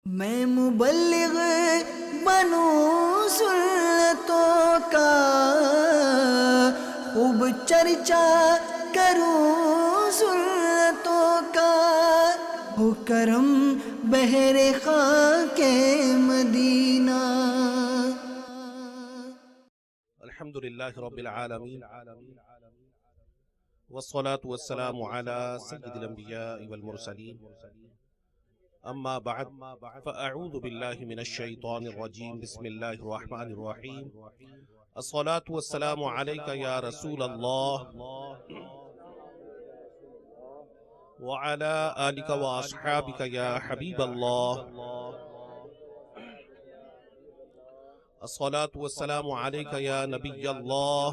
میں مبلغ بنوں سنتوں کا، خوب چرچا کروں سنتوں کا، ہو کرم بہر خاک مدینہ۔ الحمدللہ رب العالمین والصلاة والسلام على سید الانبیاء والمرسلین، اما بعد فاعوذ باللہ من الشیطان الرجیم، بسم اللہ الرحمن الرحیم۔ الصلاة والسلام علیک یا رسول اللہ وعلى آلک واصحابک یا حبیب اللہ۔ الصلاة والسلام علیک یا نبی اللہ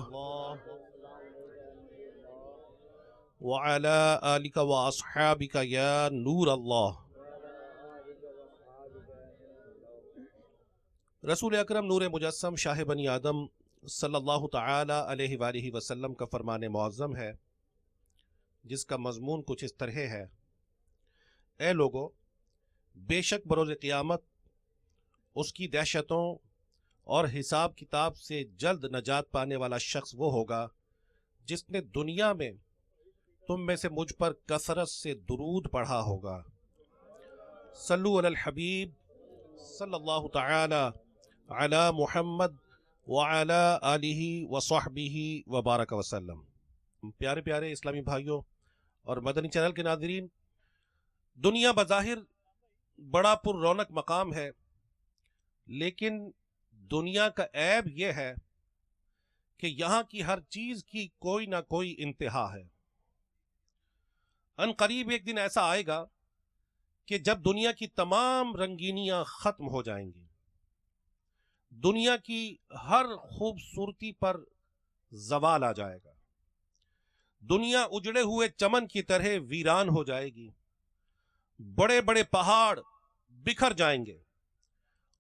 وعلى آلک واصحابک یا نور اللہ۔ رسول اکرم نور مجسم شاہ بنی آدم صلی اللہ تعالی علیہ وآلہ وسلم کا فرمان معظم ہے، جس کا مضمون کچھ اس طرح ہے: اے لوگو، بے شک بروز قیامت اس کی دہشتوں اور حساب کتاب سے جلد نجات پانے والا شخص وہ ہوگا جس نے دنیا میں تم میں سے مجھ پر کثرت سے درود پڑھا ہوگا۔ صلو علی الحبیب صلی اللہ تعالی علی محمد وعلی آلہ وصحبہ وبارک وسلم۔ پیارے پیارے اسلامی بھائیوں اور مدنی چینل کے ناظرین، دنیا بظاہر بڑا پر رونق مقام ہے، لیکن دنیا کا عیب یہ ہے کہ یہاں کی ہر چیز کی کوئی نہ کوئی انتہا ہے۔ ان قریب ایک دن ایسا آئے گا کہ جب دنیا کی تمام رنگینیاں ختم ہو جائیں گی، دنیا کی ہر خوبصورتی پر زوال آ جائے گا، دنیا اجڑے ہوئے چمن کی طرح ویران ہو جائے گی، بڑے بڑے پہاڑ بکھر جائیں گے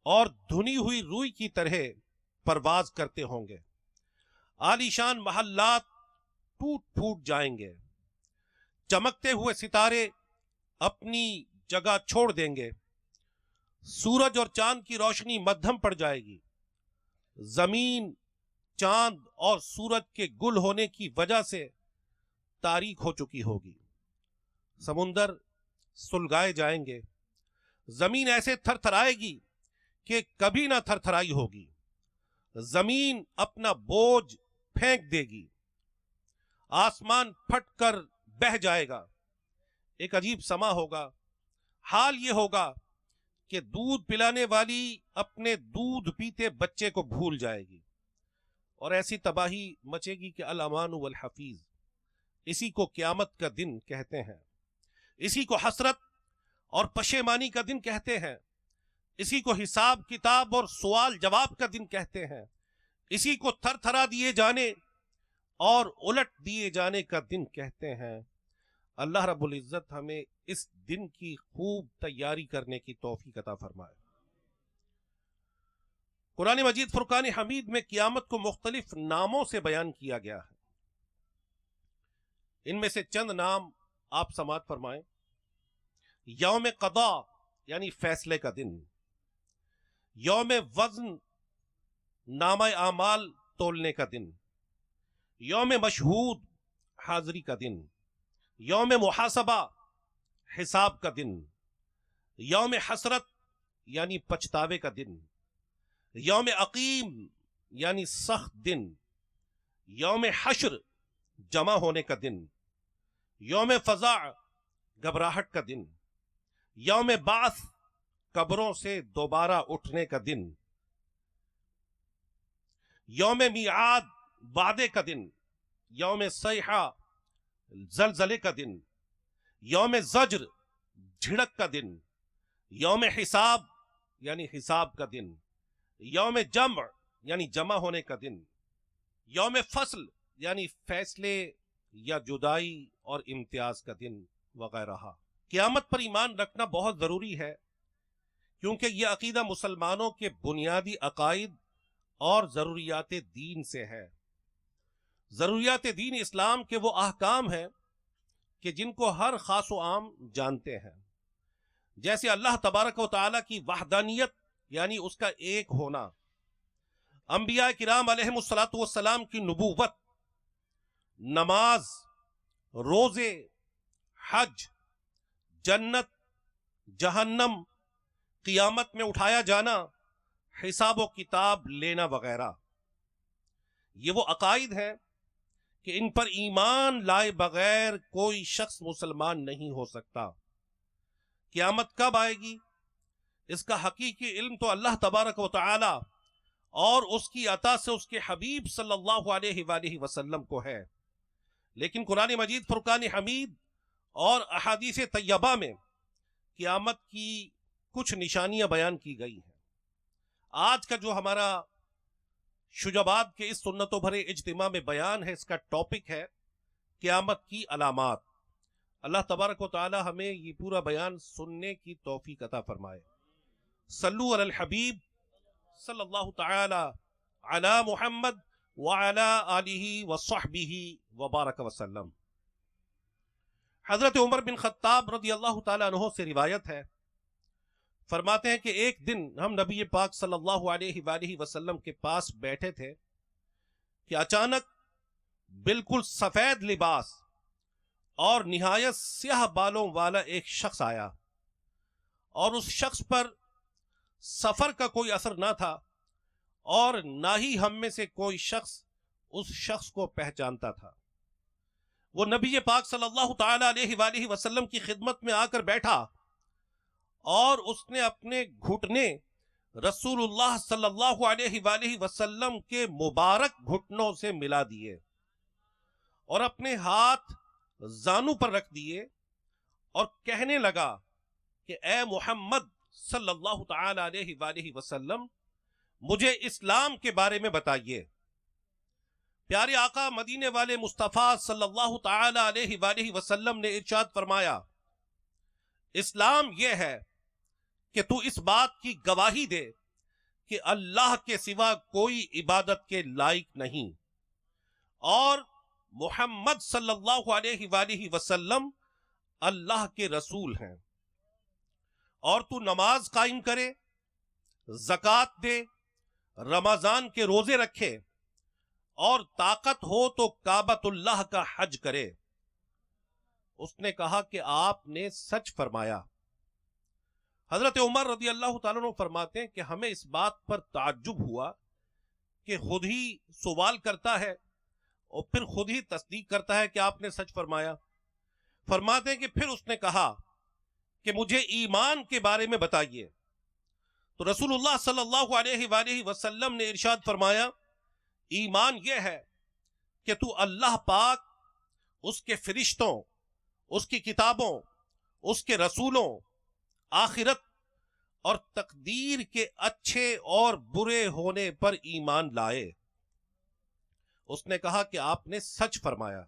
اور دھنی ہوئی روئی کی طرح پرواز کرتے ہوں گے، عالیشان محلات ٹوٹ پھوٹ جائیں گے، چمکتے ہوئے ستارے اپنی جگہ چھوڑ دیں گے، سورج اور چاند کی روشنی مدھم پڑ جائے گی، زمین چاند اور سورج کے گل ہونے کی وجہ سے تاریک ہو چکی ہوگی، سمندر سلگائے جائیں گے، زمین ایسے تھر تھرائے گی کہ کبھی نہ تھر تھرائی ہوگی، زمین اپنا بوجھ پھینک دے گی، آسمان پھٹ کر بہہ جائے گا، ایک عجیب سما ہوگا۔ حال یہ ہوگا کہ دودھ پلانے والی اپنے دودھ پیتے بچے کو بھول جائے گی، اور ایسی تباہی مچے گی کہ الامان والحفیظ، اسی کو قیامت کا دن کہتے ہیں، اسی کو حسرت اور پشیمانی کا دن کہتے ہیں، اسی کو حساب کتاب اور سوال جواب کا دن کہتے ہیں، اسی کو تھر تھرا دیے جانے اور الٹ دیے جانے کا دن کہتے ہیں۔ اللہ رب العزت ہمیں اس دن کی خوب تیاری کرنے کی توفیق عطا فرمائے۔ قرآن مجید فرقان حمید میں قیامت کو مختلف ناموں سے بیان کیا گیا ہے، ان میں سے چند نام آپ سماعت فرمائیں۔ یوم قضا یعنی فیصلے کا دن، یوم وزن نامہ اعمال تولنے کا دن، یوم مشہود حاضری کا دن، یوم محاسبہ حساب کا دن، یوم حسرت یعنی پچھتاوے کا دن، یوم عقیم یعنی سخت دن، یوم حشر جمع ہونے کا دن، یوم فزع گھبراہٹ کا دن، یوم بعث قبروں سے دوبارہ اٹھنے کا دن، یوم میعاد وعدے کا دن، یوم صیحہ زلزلے کا دن، یوم زجر جھڑک کا دن، یوم حساب یعنی حساب کا دن، یوم جمع یعنی جمع ہونے کا دن، یوم فصل یعنی فیصلے یا جدائی اور امتیاز کا دن وغیرہ۔ قیامت پر ایمان رکھنا بہت ضروری ہے، کیونکہ یہ عقیدہ مسلمانوں کے بنیادی عقائد اور ضروریات دین سے ہے۔ ضروریات دین اسلام کے وہ احکام ہیں کہ جن کو ہر خاص و عام جانتے ہیں، جیسے اللہ تبارک و تعالیٰ کی وحدانیت یعنی اس کا ایک ہونا، انبیاء کرام علیہم الصلاۃ والسلام کی نبوت، نماز، روزے، حج، جنت، جہنم، قیامت میں اٹھایا جانا، حساب و کتاب لینا وغیرہ، یہ وہ عقائد ہیں کہ ان پر ایمان لائے بغیر کوئی شخص مسلمان نہیں ہو سکتا۔ قیامت کب آئے گی اس کا حقیقی علم تو اللہ تبارک و تعالی اور اس کی عطا سے اس کے حبیب صلی اللہ علیہ وآلہ وسلم کو ہے، لیکن قرآن مجید فرقان حمید اور احادیث طیبہ میں قیامت کی کچھ نشانیاں بیان کی گئی ہیں۔ آج کا جو ہمارا شجبات کے اس سنتوں بھرے اجتماع میں بیان ہے، اس کا ٹاپک ہے قیامت کی علامات۔ اللہ تبارک و تعالی ہمیں یہ پورا بیان سننے کی توفیق عطا فرمائے۔ صلو علی الحبیب صلی اللہ تعالی علی محمد وعلی آلہ وصحبہ وبارک وسلم۔ حضرت عمر بن خطاب رضی اللہ تعالی عنہ سے روایت ہے، فرماتے ہیں کہ ایک دن ہم نبی پاک صلی اللہ علیہ وآلہ وسلم کے پاس بیٹھے تھے کہ اچانک بالکل سفید لباس اور نہایت سیاہ بالوں والا ایک شخص آیا، اور اس شخص پر سفر کا کوئی اثر نہ تھا اور نہ ہی ہم میں سے کوئی شخص اس شخص کو پہچانتا تھا۔ وہ نبی پاک صلی اللہ تعالی علیہ وآلہ وسلم کی خدمت میں آ کر بیٹھا اور اس نے اپنے گھٹنے رسول اللہ صلی اللہ علیہ وآلہ وسلم کے مبارک گھٹنوں سے ملا دیے اور اپنے ہاتھ زانو پر رکھ دیے اور کہنے لگا کہ اے محمد صلی اللہ تعالی علیہ وآلہ وسلم، مجھے اسلام کے بارے میں بتائیے۔ پیارے آقا مدینے والے مصطفیٰ صلی اللہ تعالی علیہ وآلہ وسلم نے ارشاد فرمایا، اسلام یہ ہے کہ تو اس بات کی گواہی دے کہ اللہ کے سوا کوئی عبادت کے لائق نہیں اور محمد صلی اللہ علیہ وآلہ وسلم اللہ کے رسول ہیں، اور تو نماز قائم کرے، زکوٰۃ دے، رمضان کے روزے رکھے، اور طاقت ہو تو کعبۃ اللہ کا حج کرے۔ اس نے کہا کہ آپ نے سچ فرمایا۔ حضرت عمر رضی اللہ تعالیٰ عنہ فرماتے ہیں کہ ہمیں اس بات پر تعجب ہوا کہ خود ہی سوال کرتا ہے اور پھر خود ہی تصدیق کرتا ہے کہ آپ نے سچ فرمایا۔ فرماتے ہیں کہ پھر اس نے کہا کہ مجھے ایمان کے بارے میں بتائیے، تو رسول اللہ صلی اللہ علیہ وآلہ وسلم نے ارشاد فرمایا، ایمان یہ ہے کہ تو اللہ پاک، اس کے فرشتوں، اس کی کتابوں، اس کے رسولوں، آخرت اور تقدیر کے اچھے اور برے ہونے پر ایمان لائے۔ اس نے کہا کہ آپ نے سچ فرمایا۔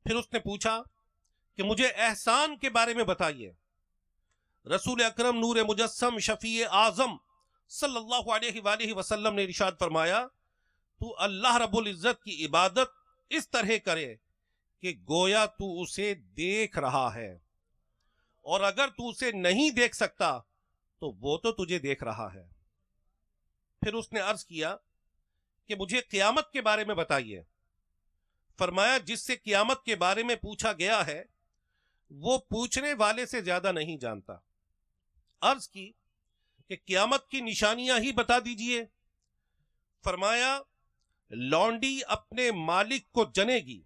پھر اس نے پوچھا کہ مجھے احسان کے بارے میں بتائیے۔ رسول اکرم نور مجسم شفیع اعظم صلی اللہ علیہ وآلہ وسلم نے ارشاد فرمایا، تو اللہ رب العزت کی عبادت اس طرح کرے کہ گویا تو اسے دیکھ رہا ہے، اور اگر تو اسے نہیں دیکھ سکتا تو وہ تو تجھے دیکھ رہا ہے۔ پھر اس نے عرض کیا کہ مجھے قیامت کے بارے میں بتائیے۔ فرمایا، جس سے قیامت کے بارے میں پوچھا گیا ہے وہ پوچھنے والے سے زیادہ نہیں جانتا۔ عرض کی کہ قیامت کی نشانیاں ہی بتا دیجئے۔ فرمایا، لونڈی اپنے مالک کو جنے گی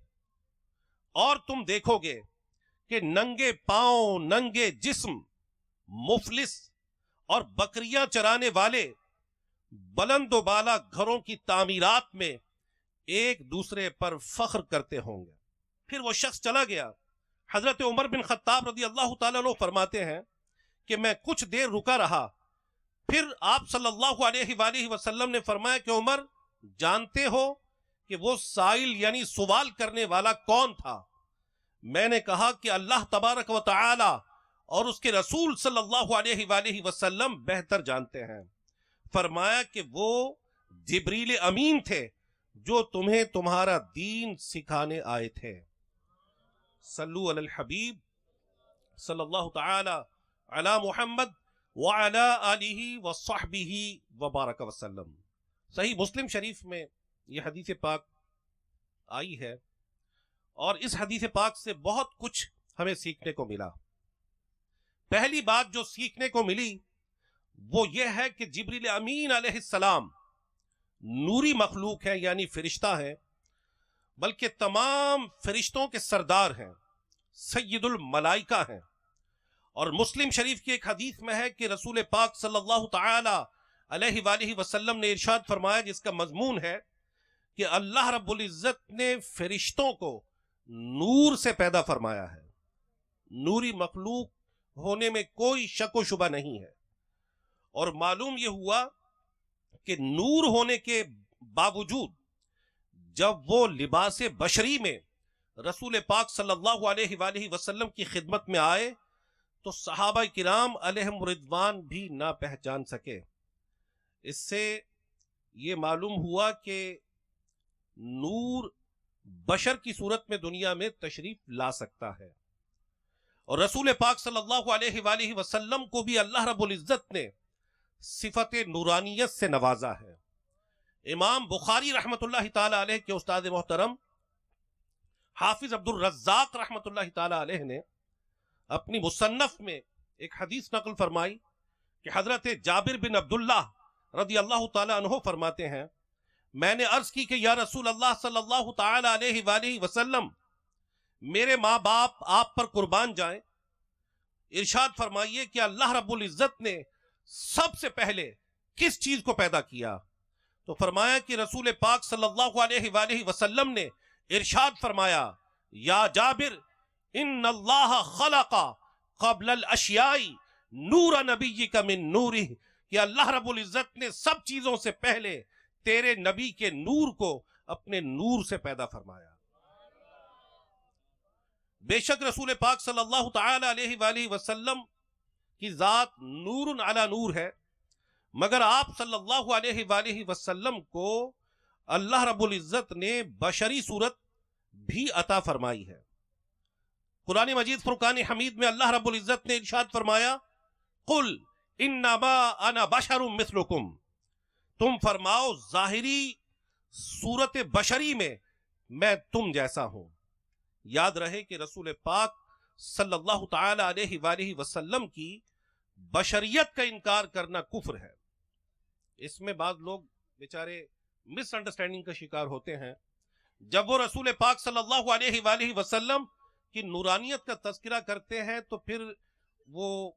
اور تم دیکھو گے کہ ننگے پاؤں، ننگے جسم، مفلس اور بکریاں چرانے والے بلند و بالا گھروں کی تعمیرات میں ایک دوسرے پر فخر کرتے ہوں گے۔ پھر وہ شخص چلا گیا۔ حضرت عمر بن خطاب رضی اللہ تعالیٰ عنہ فرماتے ہیں کہ میں کچھ دیر رکا رہا، پھر آپ صلی اللہ علیہ وآلہ وسلم نے فرمایا کہ عمر، جانتے ہو کہ وہ سائل یعنی سوال کرنے والا کون تھا؟ میں نے کہا کہ اللہ تبارک و تعالی اور اس کے رسول صلی اللہ علیہ وآلہ وسلم بہتر جانتے ہیں۔ فرمایا کہ وہ جبریل امین تھے جو تمہیں تمہارا دین سکھانے آئے تھے۔ صلو علی الحبیب صلی اللہ تعالی علی محمد وعلی آلہ وصحبہ وبارک وسلم۔ صحیح مسلم شریف میں یہ حدیث پاک آئی ہے، اور اس حدیث پاک سے بہت کچھ ہمیں سیکھنے کو ملا۔ پہلی بات جو سیکھنے کو ملی وہ یہ ہے کہ جبریل امین علیہ السلام نوری مخلوق ہے، یعنی فرشتہ ہے، بلکہ تمام فرشتوں کے سردار ہیں، سید الملائکہ ہیں۔ اور مسلم شریف کی ایک حدیث میں ہے کہ رسول پاک صلی اللہ تعالی علیہ وآلہ وسلم نے ارشاد فرمایا، جس کا مضمون ہے کہ اللہ رب العزت نے فرشتوں کو نور سے پیدا فرمایا ہے۔ نوری مخلوق ہونے میں کوئی شک و شبہ نہیں ہے، اور معلوم یہ ہوا کہ نور ہونے کے باوجود جب وہ لباس بشری میں رسول پاک صلی اللہ علیہ وآلہ وسلم کی خدمت میں آئے تو صحابہ کرام علیہم رضوان بھی نہ پہچان سکے۔ اس سے یہ معلوم ہوا کہ نور بشر کی صورت میں دنیا میں تشریف لا سکتا ہے، اور رسول پاک صلی اللہ علیہ وآلہ وسلم کو بھی اللہ رب العزت نے صفت نورانیت سے نوازا ہے۔ امام بخاری رحمت اللہ تعالی علیہ کے استاد محترم حافظ عبد الرزاق رحمت اللہ تعالی علیہ نے اپنی مصنف میں ایک حدیث نقل فرمائی کہ حضرت جابر بن عبداللہ رضی اللہ تعالی عنہ فرماتے ہیں، میں نے عرض کی کہ یا رسول اللہ صلی اللہ تعالی علیہ وآلہ وسلم، میرے ماں باپ آپ پر قربان جائیں، ارشاد فرمائیے کہ اللہ رب العزت نے سب سے پہلے کس چیز کو پیدا کیا؟ تو فرمایا کہ رسول پاک صلی اللہ علیہ وآلہ وسلم نے ارشاد فرمایا، یا جابر ان اللہ خلق قبل الاشیاء نور نبیک من نورہ، کہ اللہ رب العزت نے سب چیزوں سے پہلے تیرے نبی کے نور کو اپنے نور سے پیدا فرمایا۔ بے شک رسول پاک صلی اللہ تعالی علیہ وآلہ وسلم کی ذات نور علی نور ہے، مگر آپ صلی اللہ علیہ وآلہ وسلم کو اللہ رب العزت نے بشری صورت بھی عطا فرمائی ہے۔ قرآن مجید فرقان حمید میں اللہ رب العزت نے ارشاد فرمایا، قل انما انا بشر مثلکم، تم فرماؤ ظاہری صورت بشری میں تم جیسا ہوں۔ یاد رہے کہ رسول پاک صلی اللہ تعالی علیہ وآلہ وسلم کی بشریت کا انکار کرنا کفر ہے۔ اس میں بعض لوگ بیچارے مس انڈرسٹینڈنگ کا شکار ہوتے ہیں۔ جب وہ رسول پاک صلی اللہ علیہ وآلہ وسلم کی نورانیت کا تذکرہ کرتے ہیں تو پھر وہ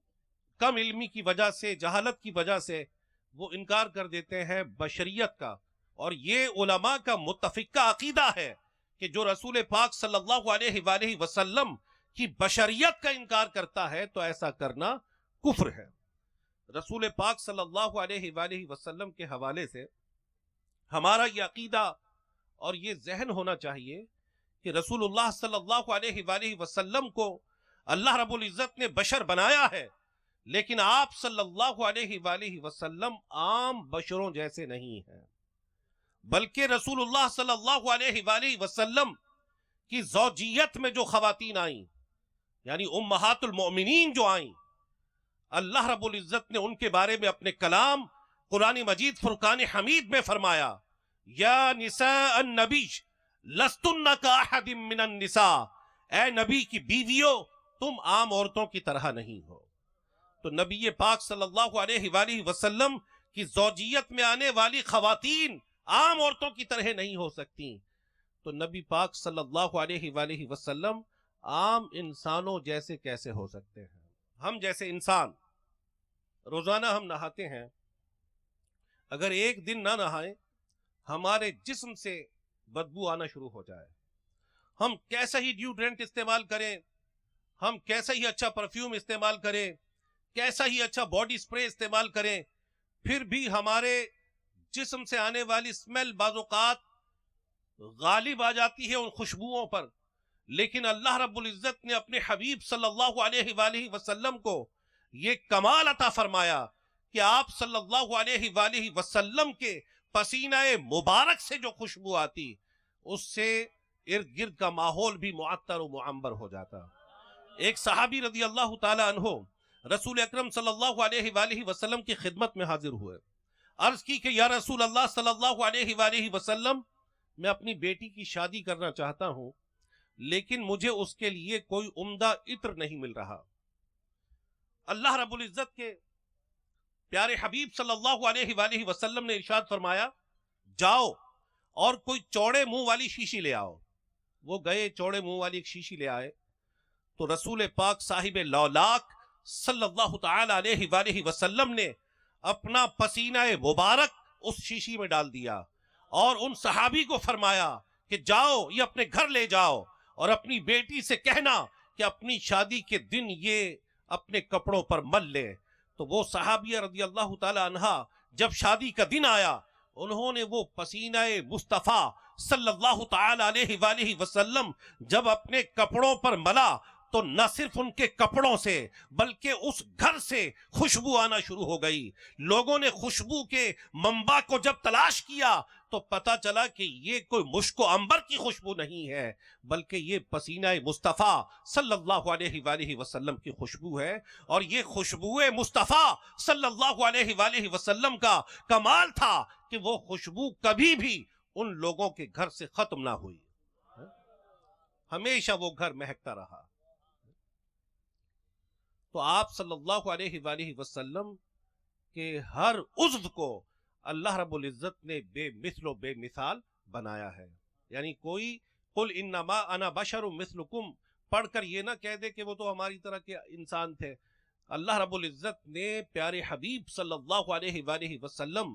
کم علمی کی وجہ سے، جہالت کی وجہ سے وہ انکار کر دیتے ہیں بشریت کا، اور یہ علماء کا متفقہ عقیدہ ہے کہ جو رسول پاک صلی اللہ علیہ وآلہ وسلم کی بشریت کا انکار کرتا ہے تو ایسا کرنا کفر ہے۔ رسول پاک صلی اللہ علیہ وآلہ وسلم کے حوالے سے ہمارا یہ عقیدہ اور یہ ذہن ہونا چاہیے کہ رسول اللہ صلی اللہ علیہ وآلہ وسلم کو اللہ رب العزت نے بشر بنایا ہے، لیکن آپ صلی اللہ علیہ وآلہ وسلم عام بشروں جیسے نہیں ہیں، بلکہ رسول اللہ صلی اللہ علیہ وآلہ وسلم کی زوجیت میں جو خواتین آئیں، یعنی امہات المؤمنین جو آئیں، اللہ رب العزت نے ان کے بارے میں اپنے کلام قرآن مجید فرقان حمید میں فرمایا، یا نساء النبی لستن کاحد من النساء، اے نبی کی بیویوں تم عام عورتوں کی طرح نہیں ہو۔ تو نبی پاک صلی اللہ علیہ وآلہ وسلم کی زوجیت میں آنے والی خواتین عام عورتوں کی طرح نہیں ہو سکتی، تو نبی پاک صلی اللہ علیہ وآلہ وسلم عام انسانوں جیسے کیسے ہو سکتے ہیں؟ ہم جیسے انسان روزانہ ہم نہاتے ہیں، اگر ایک دن نہ نہائیں ہمارے جسم سے بدبو آنا شروع ہو جائے، ہم کیسا ہی ڈیوڈرنٹ استعمال کریں، ہم کیسا ہی اچھا پرفیوم استعمال کریں، کیسا ہی اچھا باڈی سپرے استعمال کریں، پھر بھی ہمارے جسم سے آنے والی اسمیل بعض اوقات غالب آ جاتی ہے ان خوشبوؤں پر۔ لیکن اللہ رب العزت نے اپنے حبیب صلی اللہ علیہ وآلہ وسلم کو یہ کمال عطا فرمایا کہ آپ صلی اللہ علیہ وآلہ وسلم کے پسینہ مبارک سے جو خوشبو آتی اس سے ارد گرد کا ماحول بھی معطر و معمبر ہو جاتا۔ ایک صحابی رضی اللہ تعالی عنہ رسول اکرم صلی اللہ علیہ وآلہ وسلم کی خدمت میں حاضر ہوئے. عرض کی کہ یا رسول اللہ صلی اللہ علیہ وآلہ وسلم، میں اپنی بیٹی کی شادی کرنا چاہتا ہوں، لیکن مجھے اس کے لیے کوئی عمدہ عطر نہیں مل رہا. اللہ رب العزت کے پیارے حبیب صلی اللہ علیہ وآلہ وسلم نے ارشاد فرمایا، جاؤ اور کوئی چوڑے منہ والی شیشی لے آؤ. وہ گئے، چوڑے منہ والی ایک شیشی لے آئے، تو رسول پاک صاحب لولاک صلی اللہ تعالی علیہ وآلہ وسلم نے اپنا پسینہ مبارک اس شیشی میں ڈال دیا اور ان صحابی کو فرمایا کہ جاؤ یہ اپنے گھر لے جاؤ اور اپنی بیٹی سے کہنا کہ اپنی شادی کے دن یہ اپنے کپڑوں پر مل لے. تو وہ صحابیہ رضی اللہ تعالی عنہا جب شادی کا دن آیا، انہوں نے وہ پسینہ مصطفیٰ صلی اللہ تعالی علیہ وآلہ وسلم جب اپنے کپڑوں پر ملا تو نہ صرف ان کے کپڑوں سے بلکہ اس گھر سے خوشبو آنا شروع ہو گئی. لوگوں نے خوشبو کے منبع کو جب تلاش کیا تو پتا چلا کہ یہ کوئی مشک و عنبر کی خوشبو نہیں ہے، بلکہ یہ پسینہ مصطفیٰ صلی اللہ علیہ وآلہ وسلم کی خوشبو ہے. اور یہ خوشبو مصطفیٰ صلی اللہ علیہ وآلہ وسلم کا کمال تھا کہ وہ خوشبو کبھی بھی ان لوگوں کے گھر سے ختم نہ ہوئی، ہمیشہ وہ گھر مہکتا رہا. تو آپ صلی اللہ علیہ وآلہ وسلم کے ہر عضو کو اللہ رب العزت نے بے مثل و بے مثال بنایا ہے. یعنی کوئی قل انما انا بشر مثلکم پڑھ کر یہ نہ کہہ دے کہ وہ تو ہماری طرح کے انسان تھے. اللہ رب العزت نے پیارے حبیب صلی اللہ علیہ وآلہ وسلم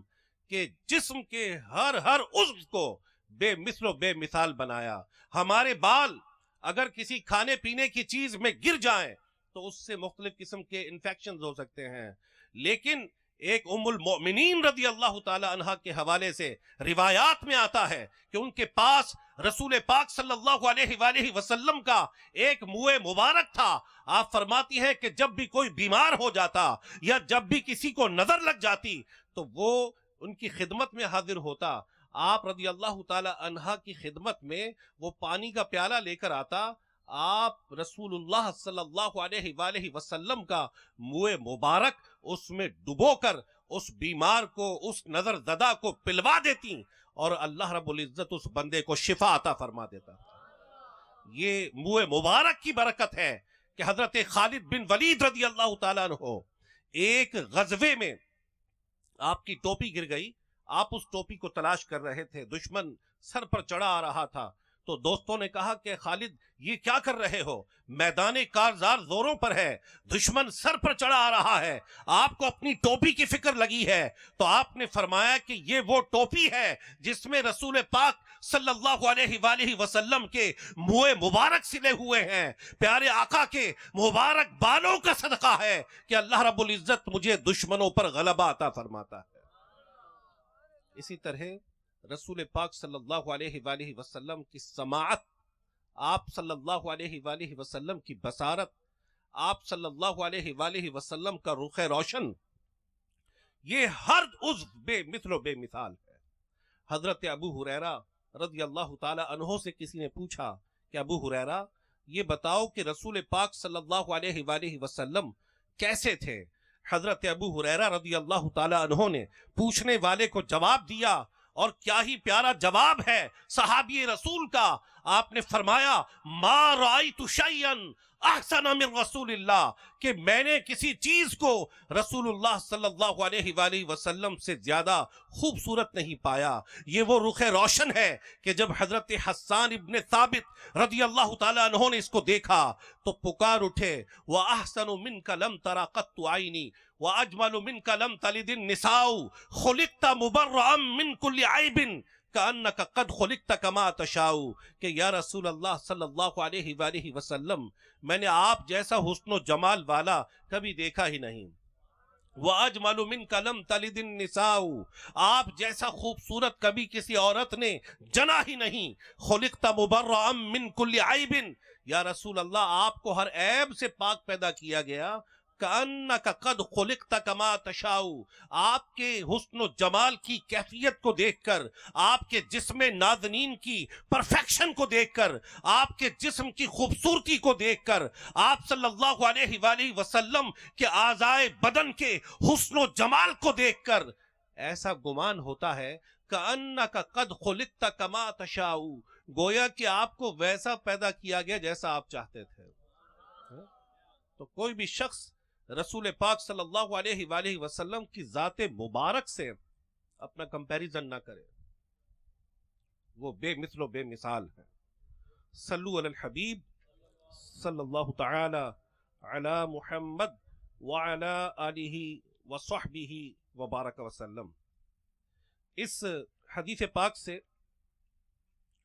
کے جسم کے ہر عضو کو بے مثل و بے مثال بنایا. ہمارے بال اگر کسی کھانے پینے کی چیز میں گر جائیں تو اس سے مختلف قسم کے انفیکشنز ہو سکتے ہیں، لیکن ایک ام المؤمنین رضی اللہ تعالی عنہ کے حوالے سے روایات میں آتا ہے کہ ان کے پاس رسول پاک صلی اللہ علیہ وآلہ وسلم کا ایک منہ مبارک تھا. آپ فرماتی ہیں کہ جب بھی کوئی بیمار ہو جاتا یا جب بھی کسی کو نظر لگ جاتی تو وہ ان کی خدمت میں حاضر ہوتا. آپ رضی اللہ تعالی عنہ کی خدمت میں وہ پانی کا پیالہ لے کر آتا، آپ رسول اللہ صلی اللہ علیہ وآلہ وسلم کا منہ مبارک اس میں ڈبو کر اس بیمار کو، اس نظر زدہ کو پلوا دیتی اور اللہ رب العزت اس بندے کو شفا عطا فرما دیتا. یہ منہ مبارک کی برکت ہے کہ حضرت خالد بن ولید رضی اللہ تعالیٰ عنہ ایک غزوے میں آپ کی ٹوپی گر گئی، آپ اس ٹوپی کو تلاش کر رہے تھے، دشمن سر پر چڑھا آ رہا تھا. تو دوستوں نے کہا کہ خالد یہ کیا کر رہے ہو، میدان کارزار زوروں پر ہے، دشمن سر پر چڑھا آ رہا ہے، آپ کو اپنی ٹوپی کی فکر لگی ہے. تو آپ نے فرمایا کہ یہ وہ ٹوپی ہے جس میں رسول پاک صلی اللہ علیہ وآلہ وسلم کے منہ مبارک سلے ہوئے ہیں، پیارے آقا کے مبارک بالوں کا صدقہ ہے کہ اللہ رب العزت مجھے دشمنوں پر غلبہ عطا فرماتا ہے. اسی طرح رسول پاک صلی اللہ علیہ وآلہ وسلم کی سماعت، آپ صلی اللہ علیہ وآلہ وسلم کی بصارت، آپ صلی اللہ علیہ وآلہ وسلم کا رخ روشن، یہ ہر عضو بے مثل و بے مثال ہے. حضرت ابو ہریرہ رضی اللہ تعالی عنہ سے کسی نے پوچھا کہ ابو ہریرہ یہ بتاؤ کہ رسول پاک صلی اللہ علیہ وآلہ وسلم کیسے تھے؟ حضرت ابو ہریرہ رضی اللہ تعالی عنہ نے پوچھنے والے کو جواب دیا، اور کیا ہی پیارا جواب ہے صحابی رسول کا. آپ نے فرمایا ما رأیت شیئا احسن من رسول اللہ، کہ میں نے کسی چیز کو رسول اللہ صلی اللہ علیہ وآلہ وسلم سے زیادہ خوبصورت نہیں پایا. یہ وہ رخ روشن ہے کہ جب حضرت حسان ابن ثابت رضی اللہ تعالیٰ عنہ نے اس کو دیکھا تو پکار اٹھے وَأَحْسَنُ مِنْكَ لَمْ تَرَ قَطُّ عَيْنِي وَأَجْمَلُ مِنْكَ لَمْ تَلِدِ النِّسَاءُ خُلِقْتَ مُبَرَّأً مِنْ كُلِّ عَيْبٍ كَأَنَّكَ قَدْ خُلِقْتَ كَمَا تَشَاءُ، کہ یا رسول اللہ صلی اللہ علیہ وآلہ وسلم میں نے آپ جیسا حسن و جمال والا کبھی دیکھا ہی نہیں. وَأَجْمَلُ مِنْكَ لَمْ تَلِدِ النِّسَاءُ، آپ جیسا خوبصورت کبھی کسی عورت نے جنا ہی نہیں. خُلِقْتَ مُبَرَّأً مِنْ كُلِّ عَيْبٍ، یا رسول اللہ آپ کو ہر عیب سے پاک پیدا کیا گیا. کأنک قد خلقت کما تشاء، آپ کے حسن و جمال کی کیفیت کو دیکھ کر، آپ کے جسم نازنین کی پرفیکشن کو دیکھ کر، آپ کے جسم کی خوبصورتی کو دیکھ کر، آپ صلی اللہ علیہ وآلہ وسلم کے اعضائے بدن کے حسن و جمال کو دیکھ کر ایسا گمان ہوتا ہے کأنک قد خلقت کما تشاء، گویا کہ آپ کو ویسا پیدا کیا گیا جیسا آپ چاہتے تھے۔ تو کوئی بھی شخص رسول پاک صلی اللہ علیہ وآلہ وسلم کی ذات مبارک سے اپنا کمپیریزن نہ کرے، وہ بے مثل و بے مثال ہے۔ صلو علی الحبیب صلی اللہ تعالی علی محمد وعلی آلہ وصحبہ وبارک وسلم۔ اس حدیث پاک سے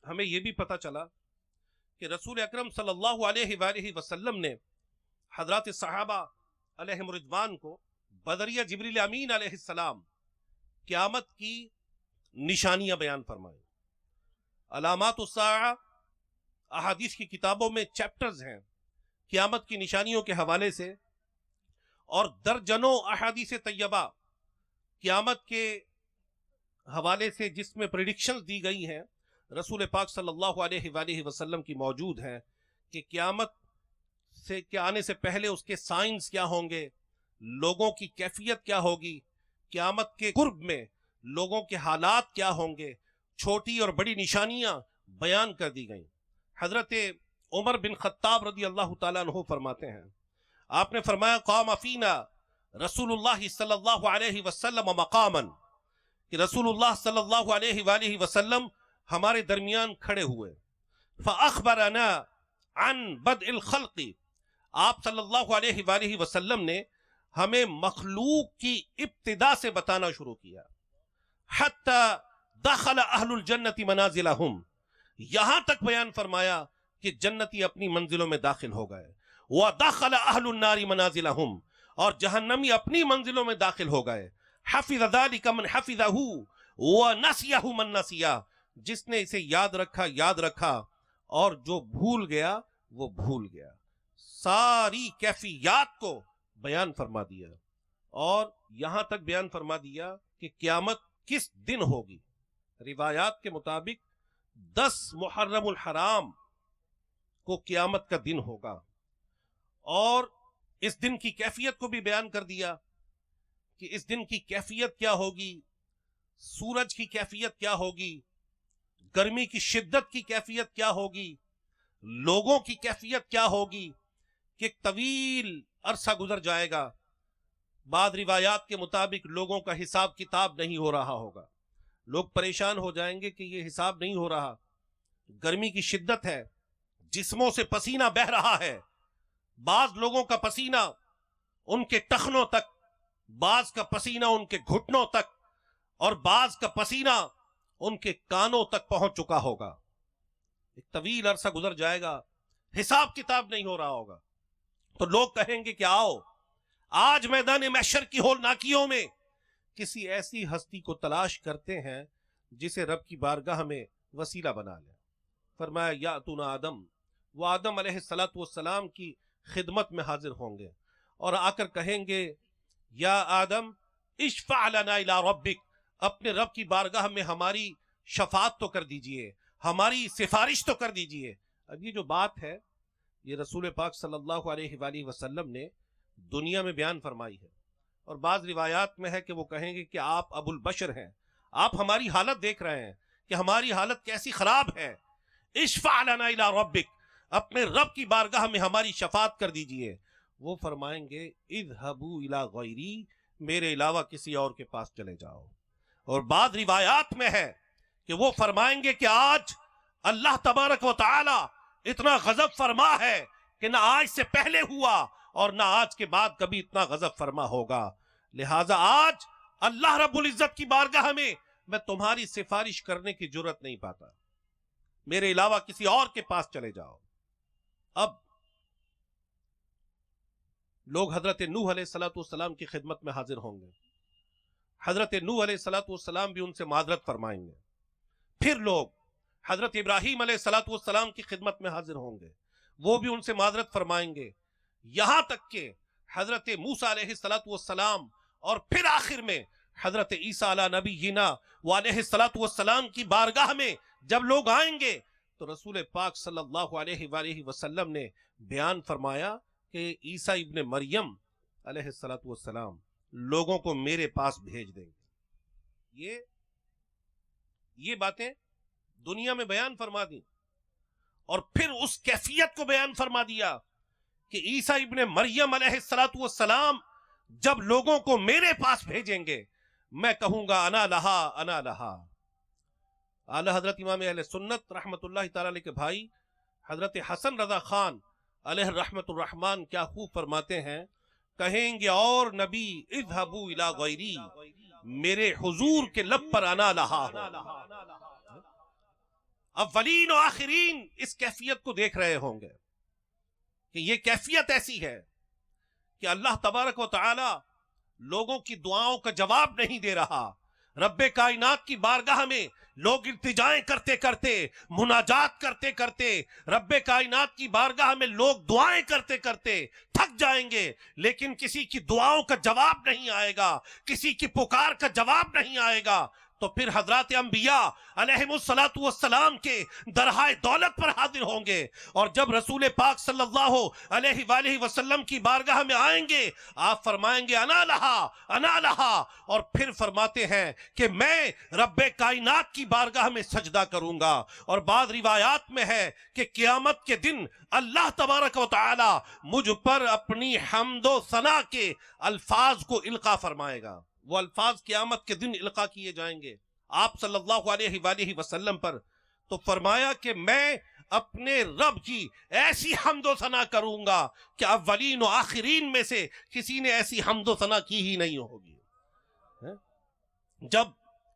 ہمیں یہ بھی پتہ چلا کہ رسول اکرم صلی اللہ علیہ وآلہ وسلم نے حضرات صحابہ علیہم رضوان کو بدریہ جبریل امین علیہ السلام قیامت کی نشانیاں بیان فرمائیں۔ علامات الساعہ احادیث کی کتابوں میں چیپٹرز ہیں قیامت کی نشانیوں کے حوالے سے، اور درجنوں احادیث طیبہ قیامت کے حوالے سے جس میں پریڈکشنز دی گئی ہیں رسول پاک صلی اللہ علیہ وآلہ وسلم کی موجود ہیں کہ قیامت سے کے آنے سے پہلے اس کے سائنز کیا ہوں گے، لوگوں کی کیفیت کیا ہوگی، قیامت کے قرب میں لوگوں کے حالات کیا ہوں گے، چھوٹی اور بڑی نشانیاں بیان کر دی گئیں۔ حضرت عمر بن خطاب رضی اللہ تعالیٰ عنہ فرماتے ہیں، آپ نے فرمایا قام فینا رسول اللہ صلی اللہ علیہ وسلم مقاما، کہ رسول اللہ صلی اللہ علیہ وآلہ وسلم ہمارے درمیان کھڑے ہوئے، فاخبرنا عن بدء الخلق، آپ صلی اللہ علیہ وآلہ وسلم نے ہمیں مخلوق کی ابتدا سے بتانا شروع کیا، حتی دخل اہل الجنت منازلہم، یہاں تک بیان فرمایا کہ جنتی اپنی منزلوں میں داخل ہو گئے، وَدَخَلَ أَهْلُ النَّارِ مَنَازِلَهُمْ، اور جہنمی اپنی منزلوں میں داخل ہو گئے، حَفِظَ ذَلِكَ مَنْ حَفِظَهُ وَنَسِيَهُ مَنْ نَسِيَهُ، جس نے اسے یاد رکھا اور جو بھول گیا وہ بھول گیا۔ ساری کیفیات کو بیان فرما دیا، اور یہاں تک بیان فرما دیا کہ قیامت کس دن ہوگی۔ روایات کے مطابق 10 محرم الحرام کو قیامت کا دن ہوگا، اور اس دن کی کیفیت کو بھی بیان کر دیا کہ اس دن کی کیفیت کیا ہوگی، سورج کی کیفیت کیا ہوگی، گرمی کی شدت کی کیفیت کیا ہوگی، لوگوں کی کیفیت کیا ہوگی، کہ ایک طویل عرصہ گزر جائے گا، بعض روایات کے مطابق لوگوں کا حساب کتاب نہیں ہو رہا ہوگا، لوگ پریشان ہو جائیں گے کہ یہ حساب نہیں ہو رہا، گرمی کی شدت ہے، جسموں سے پسینہ بہہ رہا ہے، بعض لوگوں کا پسینہ ان کے ٹخنوں تک، بعض کا پسینہ ان کے گھٹنوں تک، اور بعض کا پسینہ ان کے کانوں تک پہنچ چکا ہوگا، ایک طویل عرصہ گزر جائے گا، حساب کتاب نہیں ہو رہا ہوگا، تو لوگ کہیں گے کہ آؤ آج میدان محشر کی ہولناکیوں میں کسی ایسی ہستی کو تلاش کرتے ہیں جسے رب کی بارگاہ میں وسیلہ بنا لیں۔ فرمایا یاتون آدم، وہ آدم علیہ السلام کی خدمت میں حاضر ہوں گے اور آ کر کہیں گے یا آدم اشفع لنا الی ربک، اپنے رب کی بارگاہ میں ہماری شفاعت تو کر دیجئے، ہماری سفارش تو کر دیجئے۔ اب یہ جو بات ہے یہ رسول پاک صلی اللہ علیہ وآلہ وسلم نے دنیا میں بیان فرمائی ہے، اور بعض روایات میں ہے کہ وہ کہیں گے کہ آپ ابو البشر ہیں، آپ ہماری حالت دیکھ رہے ہیں کہ ہماری حالت کیسی خراب ہے، اشفع لنا الی ربک، اپنے رب کی بارگاہ میں ہماری شفاعت کر دیجئے۔ وہ فرمائیں گے اذهبوا الی غیری، میرے علاوہ کسی اور کے پاس چلے جاؤ۔ اور بعض روایات میں ہے کہ وہ فرمائیں گے کہ آج اللہ تبارک و تعالی اتنا غضب فرما ہے کہ نہ آج سے پہلے ہوا اور نہ آج کے بعد کبھی اتنا غضب فرما ہوگا، لہٰذا آج اللہ رب العزت کی بارگاہ میں تمہاری سفارش کرنے کی جرت نہیں پاتا، میرے علاوہ کسی اور کے پاس چلے جاؤ۔ اب لوگ حضرت نوح علیہ السلام کی خدمت میں حاضر ہوں گے، حضرت نوح علیہ السلام بھی ان سے معذرت فرمائیں گے، پھر لوگ حضرت ابراہیم علیہ السلام کی خدمت میں حاضر ہوں گے، وہ بھی ان سے معذرت فرمائیں گے، یہاں تک کہ حضرت موسیٰ علیہ السلام اور پھر آخر میں حضرت عیسیٰ علیہ نبینا و علیہ السلام کی بارگاہ میں جب لوگ آئیں گے تو رسول پاک صلی اللہ علیہ وآلہ وسلم نے بیان فرمایا کہ عیسیٰ ابن مریم علیہ السلام لوگوں کو میرے پاس بھیج دیں گے. یہ باتیں دنیا میں بیان فرما دی اور پھر اس کیفیت کو بیان فرما دیا کہ عیسیٰ ابن مریم علیہ السلام جب لوگوں کو میرے پاس بھیجیں گے میں کہوں گا انا لہا انا لہا. اعلی حضرت امام اہل سنت رحمت اللہ تعالی علیہ کے بھائی حضرت حسن رضا خان علیہ رحمت الرحمن کیا خوب فرماتے ہیں, کہیں گے اور نبی اذهبوا الی غیری, میرے حضور کے لب پر انا لہا ہو. اولین و آخرین اس کیفیت کو دیکھ رہے ہوں گے کہ یہ کیفیت ایسی ہے کہ اللہ تبارک و تعالی لوگوں کی دعاؤں کا جواب نہیں دے رہا. رب کائنات کی بارگاہ میں لوگ التجائیں کرتے کرتے, مناجات کرتے کرتے, رب کائنات کی بارگاہ میں لوگ دعائیں کرتے کرتے تھک جائیں گے, لیکن کسی کی دعاؤں کا جواب نہیں آئے گا, کسی کی پکار کا جواب نہیں آئے گا. تو پھر حضرات انبیاء علیہم السلام کے درہائے دولت پر حاضر ہوں گے, اور جب رسول پاک صلی اللہ علیہ وآلہ وسلم کی بارگاہ میں آئیں گے آپ فرمائیں گے انا لہا انا لہا, اور پھر فرماتے ہیں کہ میں رب کائنات کی بارگاہ میں سجدہ کروں گا. اور بعض روایات میں ہے کہ قیامت کے دن اللہ تبارک و تعالی مجھ پر اپنی حمد و ثنا کے الفاظ کو القا فرمائے گا. وہ الفاظ قیامت کے دن القا کیے جائیں گے آپ صلی اللہ علیہ وآلہ وسلم پر. تو فرمایا کہ میں اپنے رب کی ایسی حمد و ثنا کروں گا کہ اولین و آخرین میں سے کسی نے ایسی حمد و ثنا کی ہی نہیں ہوگی. جب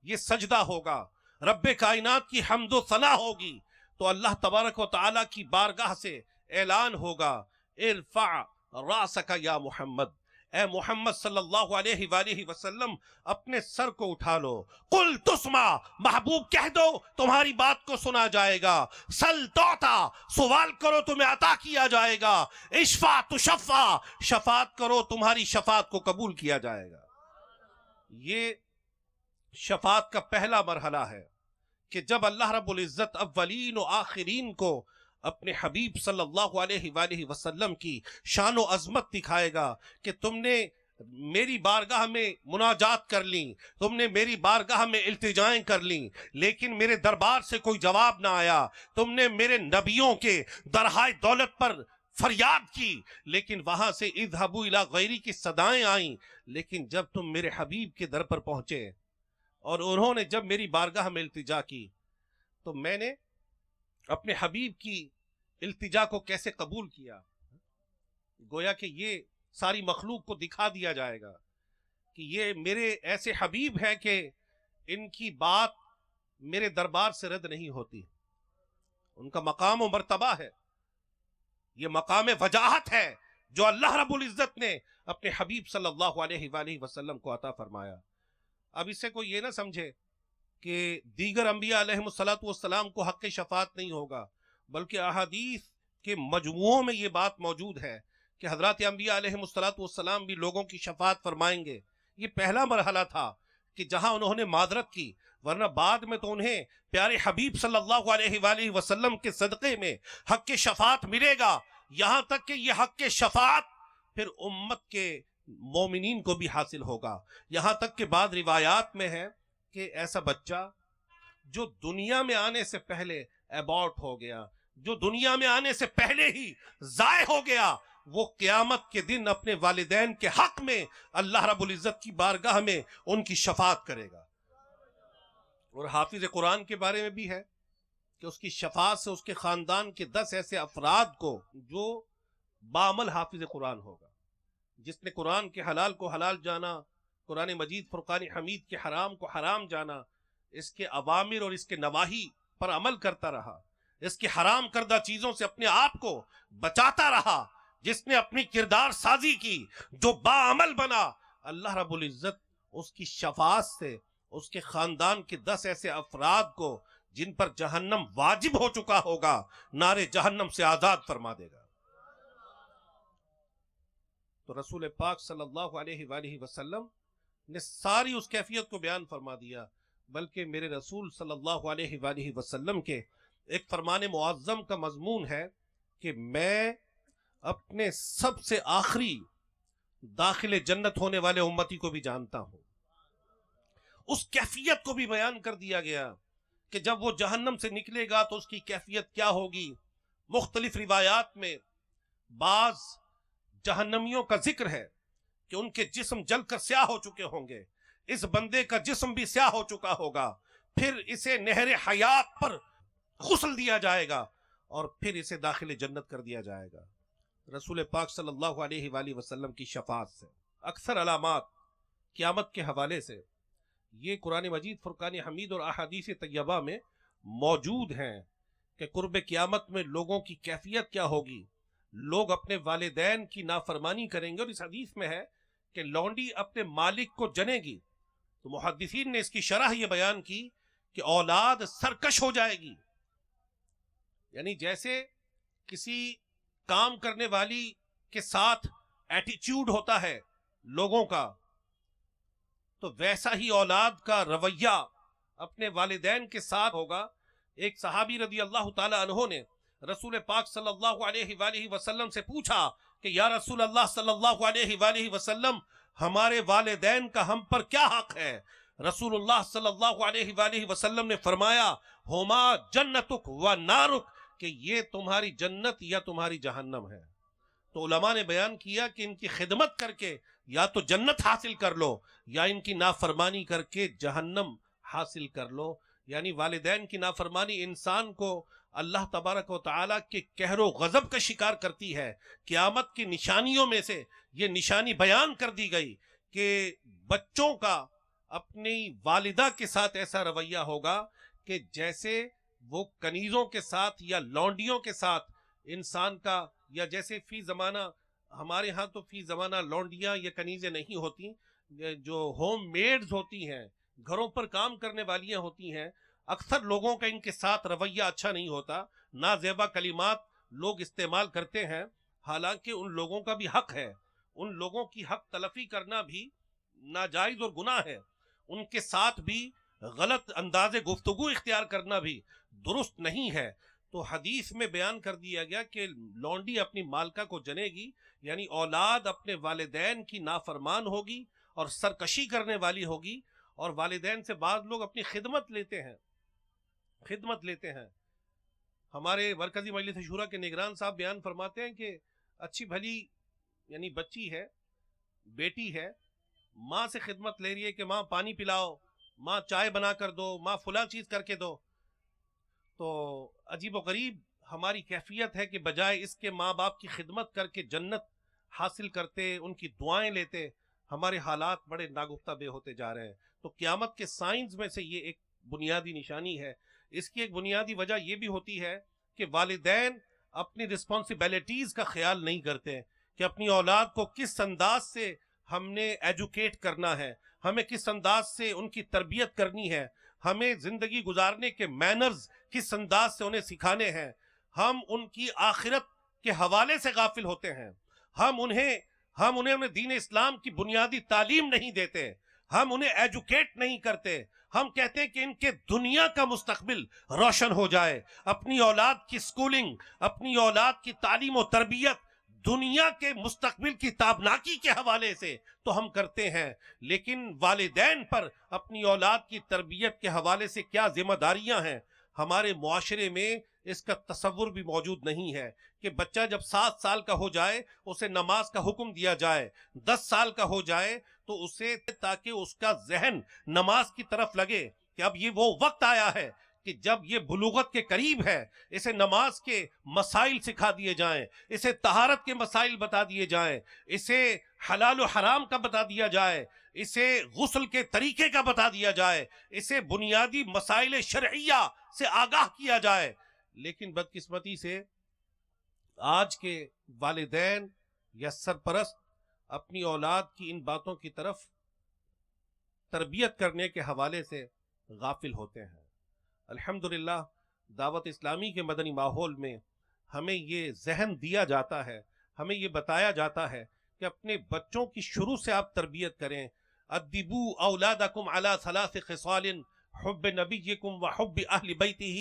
یہ سجدہ ہوگا, رب کائنات کی حمد و ثنا ہوگی, تو اللہ تبارک و تعالی کی بارگاہ سے اعلان ہوگا ارفع راسک یا محمد, اے محمد صلی اللہ علیہ وآلہ وسلم اپنے سر کو اٹھا لو. قل تسمع, محبوب کہہ دو تمہاری بات کو سنا جائے گا. سل تعطا, سوال کرو تمہیں عطا کیا جائے گا. اشفع تشفع, شفاعت کرو تمہاری شفاعت کو قبول کیا جائے گا. یہ شفاعت کا پہلا مرحلہ ہے کہ جب اللہ رب العزت اولین و آخرین کو اپنے حبیب صلی اللہ علیہ وآلہ وسلم کی شان و عظمت دکھائے گا کہ تم نے میری بارگاہ میں مناجات کر لیں, تم نے میری بارگاہ میں التجائیں کر لیں, لیکن میرے دربار سے کوئی جواب نہ آیا. تم نے میرے نبیوں کے درہائے دولت پر فریاد کی, لیکن وہاں سے اذهبوا الی غیری کی صدائیں آئیں, لیکن جب تم میرے حبیب کے در پر پہنچے اور انہوں نے جب میری بارگاہ میں التجا کی تو میں نے اپنے حبیب کی التجا کو کیسے قبول کیا. گویا کہ یہ ساری مخلوق کو دکھا دیا جائے گا کہ یہ میرے ایسے حبیب ہیں کہ ان کی بات میرے دربار سے رد نہیں ہوتی. ان کا مقام و مرتبہ ہے, یہ مقام وجاہت ہے جو اللہ رب العزت نے اپنے حبیب صلی اللہ علیہ وآلہ وسلم کو عطا فرمایا. اب اس سے کوئی یہ نہ سمجھے کہ دیگر انبیاء علیہم السلام کو حق شفاعت نہیں ہوگا, بلکہ احادیث کے مجموعوں میں یہ بات موجود ہے کہ حضرات انبیاء علیہم السلام بھی لوگوں کی شفاعت فرمائیں گے. یہ پہلا مرحلہ تھا کہ جہاں انہوں نے معذرت کی, ورنہ بعد میں تو انہیں پیارے حبیب صلی اللہ علیہ وآلہ وسلم کے صدقے میں حق شفاعت ملے گا, یہاں تک کہ یہ حق شفاعت پھر امت کے مومنین کو بھی حاصل ہوگا. یہاں تک کہ بعض روایات میں ہے کہ ایسا بچہ جو دنیا میں آنے سے پہلے ایبارٹ ہو گیا, جو دنیا میں آنے سے پہلے ہی ضائع ہو گیا, وہ قیامت کے دن اپنے والدین کے حق میں اللہ رب العزت کی بارگاہ میں ان کی شفاعت کرے گا. اور حافظ قرآن کے بارے میں بھی ہے کہ اس کی شفاعت سے اس کے خاندان کے 10 ایسے افراد کو جو بعمل حافظ قرآن ہوگا, جس نے قرآن کے حلال کو حلال جانا, قرآن مجید فرقان حمید کے حرام کو حرام جانا, اس کے اوامر اور اس کے نواہی پر عمل کرتا رہا, اس کے حرام کردہ چیزوں سے اپنے آپ کو بچاتا رہا, جس نے اپنی کردار سازی کی, جو باعمل بنا, اللہ رب العزت اس کی شفاعت سے اس کے خاندان کے 10 ایسے افراد کو جن پر جہنم واجب ہو چکا ہوگا, نارے جہنم سے آزاد فرما دے گا. تو رسول پاک صلی اللہ علیہ وآلہ وسلم نے ساری اس کیفیت کو بیان فرما دیا، بلکہ میرے رسول صلی اللہ علیہ وآلہ وسلم کے ایک فرمان معظم کا مضمون ہے کہ میں اپنے سب سے آخری داخل جنت ہونے والے امتی کو بھی جانتا ہوں۔ اس کیفیت کو بھی بیان کر دیا گیا کہ جب وہ جہنم سے نکلے گا تو اس کی کیفیت کیا ہوگی۔ مختلف روایات میں بعض جہنمیوں کا ذکر ہے کہ ان کے جسم جل کر سیاہ ہو چکے ہوں گے، اس بندے کا جسم بھی سیاہ ہو چکا ہوگا، پھر اسے نہر حیات پر غسل دیا جائے گا اور پھر اسے داخل جنت کر دیا جائے گا رسول پاک صلی اللہ علیہ وآلہ وسلم کی شفاعت سے۔ اکثر علامات قیامت کے حوالے سے یہ قرآن مجید فرقان حمید اور احادیث طیبہ میں موجود ہیں کہ قرب قیامت میں لوگوں کی کیفیت کیا ہوگی۔ لوگ اپنے والدین کی نافرمانی کریں گے، اور اس حدیث میں ہے کہ لونڈی اپنے مالک کو جنے گی، تو محدثین نے اس کی شرح یہ بیان کی کہ اولاد سرکش ہو جائے گی، یعنی جیسے کسی کام کرنے والی کے ساتھ ایٹیچیوڈ ہوتا ہے لوگوں کا، تو ویسا ہی اولاد کا رویہ اپنے والدین کے ساتھ ہوگا۔ ایک صحابی رضی اللہ تعالی عنہ نے رسول پاک صلی اللہ علیہ وآلہ وسلم سے پوچھا کہ یا رسول اللہ صلی اللہ علیہ وآلہ وسلم، ہمارے والدین کا ہم پر کیا حق ہے؟ رسول اللہ صلی اللہ علیہ وآلہ وسلم نے فرمایا ہما جنتک و نارک، کہ یہ تمہاری جنت یا تمہاری جہنم ہے۔ تو علماء نے بیان کیا کہ ان کی خدمت کر کے یا تو جنت حاصل کر لو یا ان کی نافرمانی کر کے جہنم حاصل کر لو۔ یعنی والدین کی نافرمانی انسان کو اللہ تبارک و تعالیٰ کے قہر و غضب کا شکار کرتی ہے۔ قیامت کی نشانیوں میں سے یہ نشانی بیان کر دی گئی کہ بچوں کا اپنی والدہ کے ساتھ ایسا رویہ ہوگا کہ جیسے وہ کنیزوں کے ساتھ یا لونڈیوں کے ساتھ انسان کا، یا جیسے فی زمانہ ہمارے ہاں تو فی زمانہ لونڈیاں یا کنیزیں نہیں ہوتی، جو ہوم میڈز ہوتی ہیں، گھروں پر کام کرنے والیاں ہوتی ہیں، اکثر لوگوں کا ان کے ساتھ رویہ اچھا نہیں ہوتا، نازیبا کلمات لوگ استعمال کرتے ہیں، حالانکہ ان لوگوں کا بھی حق ہے، ان لوگوں کی حق تلفی کرنا بھی ناجائز اور گناہ ہے، ان کے ساتھ بھی غلط انداز گفتگو اختیار کرنا بھی درست نہیں ہے۔ تو حدیث میں بیان کر دیا گیا کہ لونڈی اپنی مالکہ کو جنے گی، یعنی اولاد اپنے والدین کی نافرمان ہوگی اور سرکشی کرنے والی ہوگی، اور والدین سے بعض لوگ اپنی خدمت لیتے ہیں۔ ہمارے مرکزی مجلس شورا کے نگران صاحب بیان فرماتے ہیں کہ اچھی بھلی یعنی بچی ہے، بیٹی ہے، ماں سے خدمت لے رہی ہے کہ ماں پانی پلاؤ، ماں چائے بنا کر دو، ماں فلاں چیز کر کے دو۔ تو عجیب و غریب ہماری کیفیت ہے کہ بجائے اس کے ماں باپ کی خدمت کر کے جنت حاصل کرتے، ان کی دعائیں لیتے، ہمارے حالات بڑے ناگفتہ بے ہوتے جا رہے ہیں۔ تو قیامت کے سائنز میں سے یہ ایک بنیادی نشانی ہے۔ اس کی ایک بنیادی وجہ یہ بھی ہوتی ہے کہ والدین اپنی رسپانسبلٹیز کا خیال نہیں کرتے کہ اپنی اولاد کو کس انداز سے ہم نے ایجوکیٹ کرنا ہے، ہمیں کس انداز سے ان کی تربیت کرنی ہے، ہمیں زندگی گزارنے کے مینرز کس انداز سے انہیں سکھانے ہیں۔ ہم ان کی آخرت کے حوالے سے غافل ہوتے ہیں، ہم انہیں دین اسلام کی بنیادی تعلیم نہیں دیتے، ہم انہیں ایجوکیٹ نہیں کرتے۔ ہم کہتے ہیں کہ ان کے دنیا کا مستقبل روشن ہو جائے، اپنی اولاد کی سکولنگ، اپنی اولاد کی تعلیم و تربیت دنیا کے مستقبل کی تابناکی کے حوالے سے تو ہم کرتے ہیں، لیکن والدین پر اپنی اولاد کی تربیت کے حوالے سے کیا ذمہ داریاں ہیں، ہمارے معاشرے میں اس کا تصور بھی موجود نہیں ہے کہ بچہ جب 7 سال کا ہو جائے اسے نماز کا حکم دیا جائے، 10 سال کا ہو جائے تو اسے، تاکہ اس کا ذہن نماز کی طرف لگے کہ اب یہ وہ وقت آیا ہے کہ جب یہ بلوغت کے قریب ہے، اسے نماز کے مسائل سکھا دیے جائیں، اسے طہارت کے مسائل بتا دیے جائیں، اسے حلال و حرام کا بتا دیا جائے، اسے غسل کے طریقے کا بتا دیا جائے، اسے بنیادی مسائل شرعیہ سے آگاہ کیا جائے۔ لیکن بدقسمتی سے آج کے والدین یا سرپرست اپنی اولاد کی ان باتوں کی طرف تربیت کرنے کے حوالے سے غافل ہوتے ہیں۔ الحمدللہ دعوت اسلامی کے مدنی ماحول میں ہمیں یہ ذہن دیا جاتا ہے، ہمیں یہ بتایا جاتا ہے کہ اپنے بچوں کی شروع سے آپ تربیت کریں. ادبو اولادکم علی ثلاث خصال حب نبیکم وحب اہل بیتہ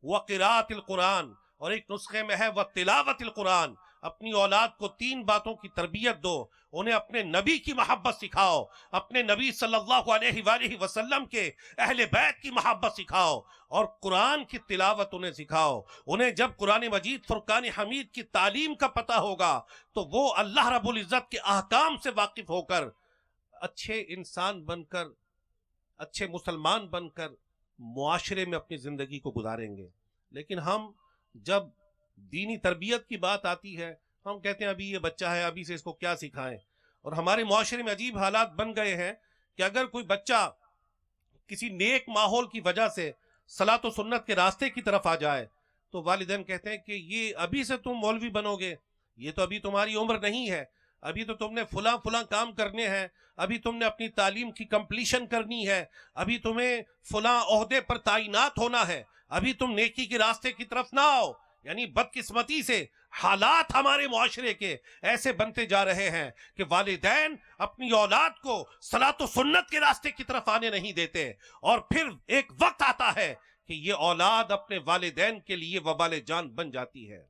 وقراءۃ القرآن، اور ایک نسخے میں ہے وتلاوت القرآن. اپنی اولاد کو 3 باتوں کی تربیت دو. انہیں اپنے نبی کی محبت سکھاؤ، اپنے نبی صلی اللہ علیہ وآلہ وسلم کے اہل بیت کی محبت سکھاؤ، اور قرآن کی تلاوت انہیں سکھاؤ. انہیں جب قرآن مجید فرقان حمید کی تعلیم کا پتہ ہوگا تو وہ اللہ رب العزت کے احکام سے واقف ہو کر اچھے انسان بن کر، اچھے مسلمان بن کر معاشرے میں اپنی زندگی کو گزاریں گے. لیکن ہم جب دینی تربیت کی بات آتی ہے ہم کہتے ہیں ابھی یہ بچہ ہے، ابھی سے اس کو کیا سکھائیں. اور ہمارے معاشرے میں عجیب حالات بن گئے ہیں کہ اگر کوئی بچہ کسی نیک ماحول کی وجہ سے صلاۃ و سنت کے راستے کی طرف آ جائے تو والدین کہتے ہیں کہ یہ ابھی سے تم مولوی بنو گے، یہ تو ابھی تمہاری عمر نہیں ہے، ابھی تو تم نے فلاں کام کرنے ہیں، ابھی تم نے اپنی تعلیم کی کمپلیشن کرنی ہے، ابھی تمہیں فلاں عہدے پر تعینات ہونا ہے، ابھی تم نیکی کے راستے کی طرف نہ آؤ. یعنی بدقسمتی سے حالات ہمارے معاشرے کے ایسے بنتے جا رہے ہیں کہ والدین اپنی اولاد کو صلاۃ و سنت کے راستے کی طرف آنے نہیں دیتے، اور پھر ایک وقت آتا ہے کہ یہ اولاد اپنے والدین کے لیے وبال جان بن جاتی ہے،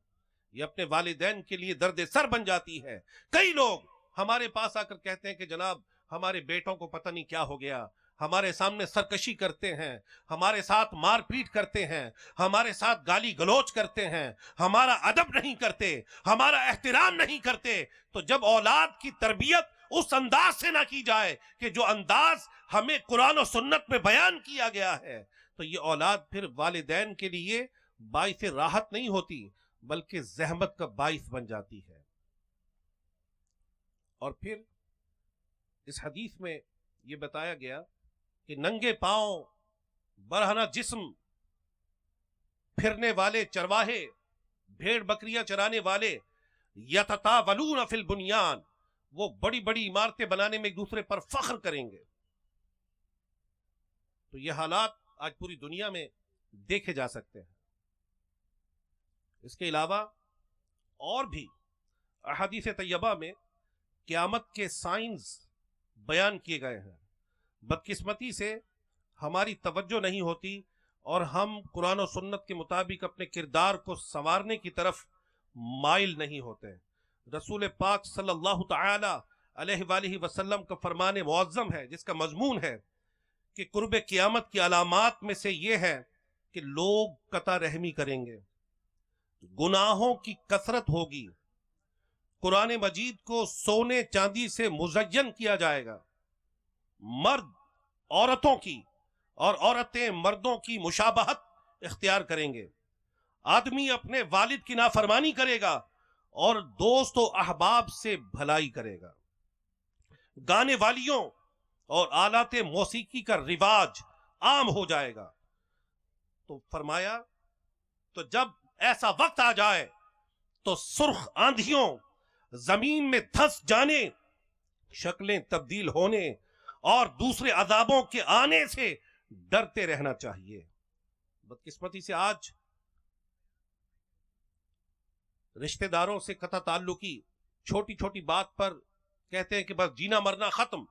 یہ اپنے والدین کے لیے درد سر بن جاتی ہے. کئی لوگ ہمارے پاس آ کر کہتے ہیں کہ جناب ہمارے بیٹوں کو پتہ نہیں کیا ہو گیا، ہمارے سامنے سرکشی کرتے ہیں، ہمارے ساتھ مار پیٹ کرتے ہیں، ہمارے ساتھ گالی گلوچ کرتے ہیں، ہمارا ادب نہیں کرتے، ہمارا احترام نہیں کرتے. تو جب اولاد کی تربیت اس انداز سے نہ کی جائے کہ جو انداز ہمیں قرآن و سنت میں بیان کیا گیا ہے، تو یہ اولاد پھر والدین کے لیے باعث راحت نہیں ہوتی بلکہ زحمت کا باعث بن جاتی ہے. اور پھر اس حدیث میں یہ بتایا گیا کہ ننگے پاؤں برہنہ جسم پھرنے والے چرواہے، بھیڑ بکریاں چرانے والے، یتطاولون فی البنیان، وہ بڑی بڑی عمارتیں بنانے میں ایک دوسرے پر فخر کریں گے. تو یہ حالات آج پوری دنیا میں دیکھے جا سکتے ہیں. اس کے علاوہ اور بھی احادیث طیبہ میں قیامت کے سائنز بیان کیے گئے ہیں. بدقسمتی سے ہماری توجہ نہیں ہوتی اور ہم قرآن و سنت کے مطابق اپنے کردار کو سنوارنے کی طرف مائل نہیں ہوتے. رسول پاک صلی اللہ تعالی علیہ وآلہ وسلم کا فرمان معظم ہے جس کا مضمون ہے کہ قرب قیامت کی علامات میں سے یہ ہے کہ لوگ قطع رحمی کریں گے، گناہوں کی کثرت ہوگی، قرآن مجید کو سونے چاندی سے مزین کیا جائے گا، مرد عورتوں کی اور عورتیں مردوں کی مشابہت اختیار کریں گے، آدمی اپنے والد کی نافرمانی کرے گا اور دوست و احباب سے بھلائی کرے گا، گانے والیوں اور آلات موسیقی کا رواج عام ہو جائے گا. تو فرمایا تو جب ایسا وقت آ جائے تو سرخ آندھیوں زمین میں دھس جانے، شکلیں تبدیل ہونے اور دوسرے عذابوں کے آنے سے ڈرتے رہنا چاہیے. بدقسمتی سے آج رشتہ داروں سے قطع تعلقی، چھوٹی چھوٹی بات پر کہتے ہیں کہ بس جینا مرنا ختم،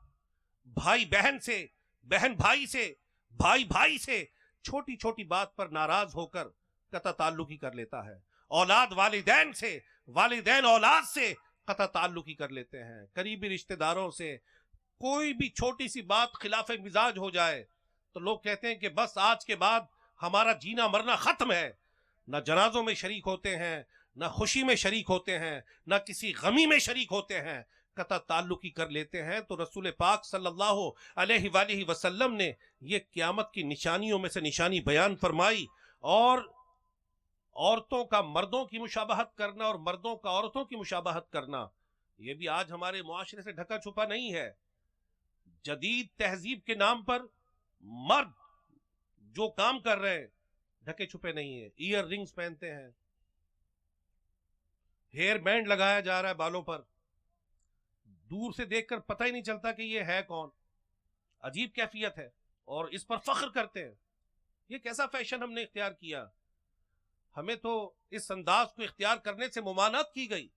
بھائی بہن سے، بہن بھائی سے، بھائی بھائی سے چھوٹی چھوٹی بات پر ناراض ہو کر قطع تعلقی کر لیتا ہے، اولاد والدین سے، والدین اولاد سے قطع تعلقی کر لیتے ہیں، قریبی رشتہ داروں سے کوئی بھی چھوٹی سی بات خلاف مزاج ہو جائے تو لوگ کہتے ہیں کہ بس آج کے بعد ہمارا جینا مرنا ختم ہے. نہ جنازوں میں شریک ہوتے ہیں، نہ خوشی میں شریک ہوتے ہیں، نہ کسی غمی میں شریک ہوتے ہیں، قطع تعلقی کر لیتے ہیں. تو رسول پاک صلی اللہ علیہ وآلہ وسلم نے یہ قیامت کی نشانیوں میں سے نشانی بیان فرمائی. اور عورتوں کا مردوں کی مشابہت کرنا اور مردوں کا عورتوں کی مشابہت کرنا، یہ بھی آج ہمارے معاشرے سے ڈھکا چھپا نہیں ہے. جدید تہذیب کے نام پر مرد جو کام کر رہے ہیں ڈھکے چھپے نہیں ہیں. ایئر رنگز پہنتے ہیں، ہیئر بینڈ لگایا جا رہا ہے بالوں پر، دور سے دیکھ کر پتہ ہی نہیں چلتا کہ یہ ہے کون. عجیب کیفیت ہے اور اس پر فخر کرتے ہیں. یہ کیسا فیشن ہم نے اختیار کیا؟ ہمیں تو اس انداز کو اختیار کرنے سے ممانعت کی گئی.